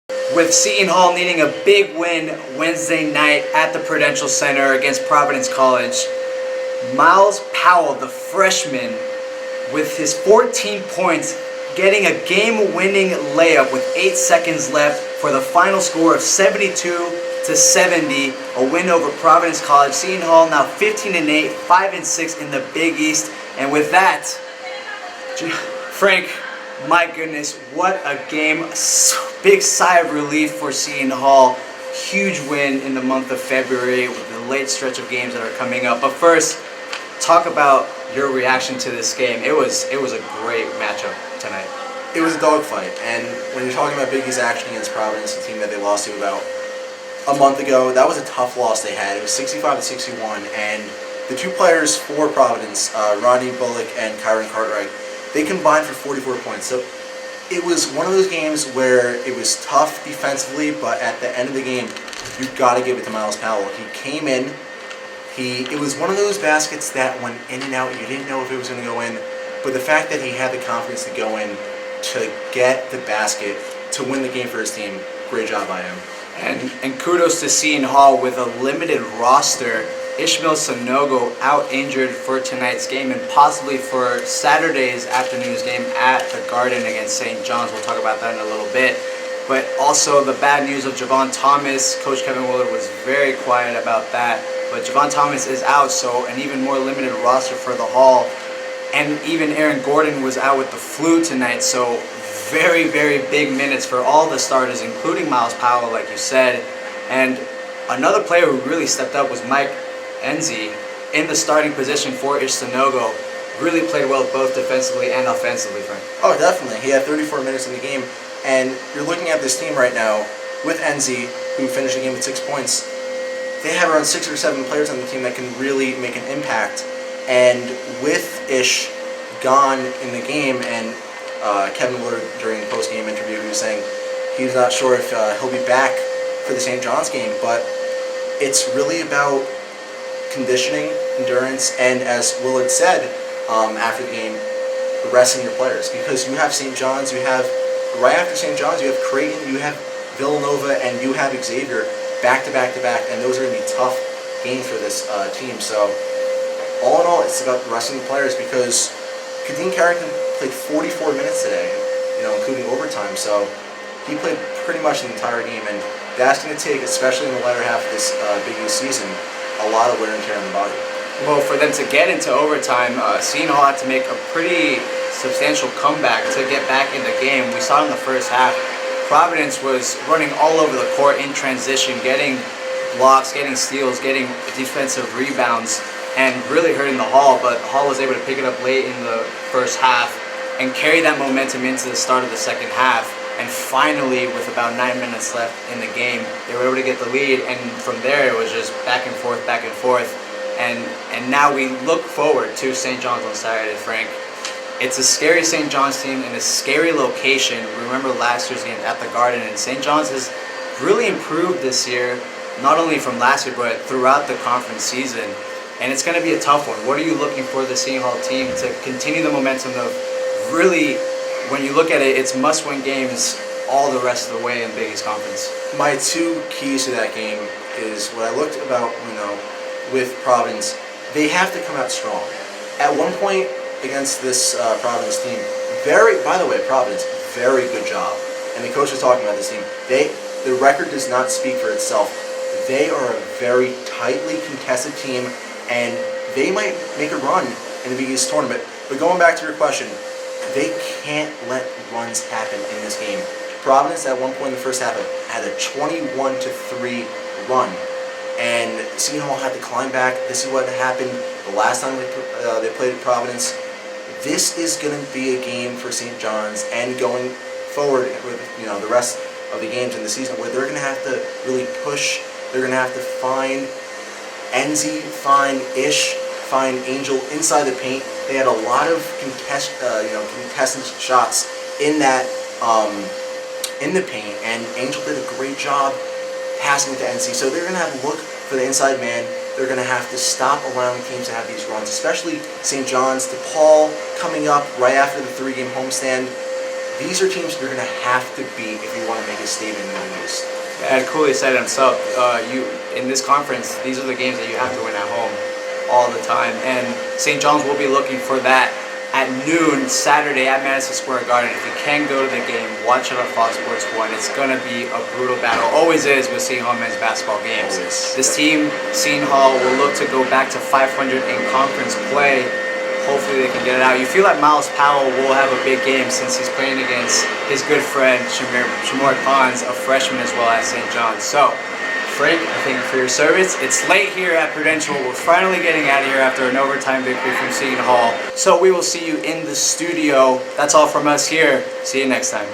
With Seton Hall needing a big win Wednesday night at the Prudential Center against Providence College, Miles Powell, the freshman, with his 14 points, getting a game-winning layup with 8 seconds left for the final score of 72-70, a win over Providence College. Seton Hall now 15-8, 5-6 in the Big East, and with that, Frank, my goodness, what a game. Big sigh of relief for Seton Hall. Huge win in the month of February with the late stretch of games that are coming up. But first, talk about your reaction to this game. It was a great matchup tonight. It was a dogfight, and when you're talking about Big East action against Providence, the team that they lost to about a month ago, that was a tough loss they had. It was 65-61, and the two players for Providence, Rodney Bullock and Kyron Cartwright, they combined for 44 points. So it was one of those games where it was tough defensively, but at the end of the game, you've got to give it to Miles Powell. He came in. It was one of those baskets that went in and out. You didn't know if it was going to go in, but the fact that he had the confidence to go in, to get the basket, to win the game for his team, great job by him. And kudos to Seton Hall with a limited roster. Ishmael Sanogo out injured for tonight's game and possibly for Saturday's afternoon's game at the Garden against St. John's. We'll talk about that in a little bit. But also the bad news of Javon Thomas. Coach Kevin Willard was very quiet about that. But Javon Thomas is out, so an even more limited roster for the Hall. And even Aaron Gordon was out with the flu tonight, so very, very big minutes for all the starters, including Miles Powell, like you said. And another player who really stepped up was Mike Enzi in the starting position for Ish Sanogo. Really played well both defensively and offensively, Frank. Oh, definitely. He had 34 minutes in the game, and you're looking at this team right now with Enzi, who finished the game with 6 points. They have around 6 or 7 players on the team that can really make an impact. And with Ish gone in the game, and Kevin Willard during the post-game interview, he was saying he's not sure if he'll be back for the St. John's game, but it's really about conditioning, endurance, and as Willard said after the game, resting your players. Because you have St. John's, right after St. John's, you have Creighton, you have Villanova, and you have Xavier back to back to back, and those are going to be tough games for this team. So all in all, it's about resting the players, because Kadeem Carrington played 44 minutes today, including overtime. So he played pretty much the entire game, and that's going to take, especially in the latter half of this Big East season, a lot of wear and tear on the body. Well, for them to get into overtime, Seton Hall had to make a pretty substantial comeback to get back in the game. We saw in the first half, Providence was running all over the court in transition, getting blocks, getting steals, getting defensive rebounds, and really hurting the Hall. But Hall was able to pick it up late in the first half and carry that momentum into the start of the second half. And finally, with about 9 minutes left in the game, they were able to get the lead. And from there, it was just back and forth, back and forth. And now we look forward to St. John's on Saturday, Frank. It's a scary St. John's team in a scary location. Remember last year's game at the Garden, and St. John's has really improved this year, not only from last year, but throughout the conference season. And it's going to be a tough one. What are you looking for the Seton Hall team to continue the momentum of really, when you look at it, it's must-win games all the rest of the way in Big East Conference? My two keys to that game is what I looked about, with Providence. They have to come out strong. At one point against this Providence team, by the way, Providence, very good job. And the coach was talking about this team. The record does not speak for itself. They are a very tightly contested team, and they might make a run in the Big East tournament. But going back to your question, they can't let runs happen in this game. Providence at one point in the first half had a 21-3 run, and Seton Hall had to climb back. This is what happened the last time they played at Providence. This is going to be a game for St. John's, and going forward with the rest of the games in the season, where they're going to have to really push. They're going to have to find Enzi, find Ish, find Angel inside the paint. They had a lot of contested shots in that in the paint, and Angel did a great job passing it to Enzi. So they're going to have to look for the inside man. They're going to have to stop allowing teams to have these runs, especially St. John's. DePaul coming up right after the 3-game homestand. These are teams you're going to have to beat if you want to to make a statement in the East. And Cooley said it himself, you in this conference, these are the games that you have to win at home all the time. And St. John's will be looking for that at noon Saturday at Madison Square Garden. If you can go to the game, watch it on Fox Sports 1. It's going to be a brutal battle. Always is with Seton Hall men's basketball games. Always. This team, Seton Hall, will look to go back to 500 in conference play. Hopefully they can get it out. You feel like Miles Powell will have a big game since he's playing against his good friend Shamir Pons, a freshman as well at St. John's. So, Frank, I thank you for your service. It's late here at Prudential. We're finally getting out of here after an overtime victory from Seton Hall. So we will see you in the studio. That's all from us here. See you next time.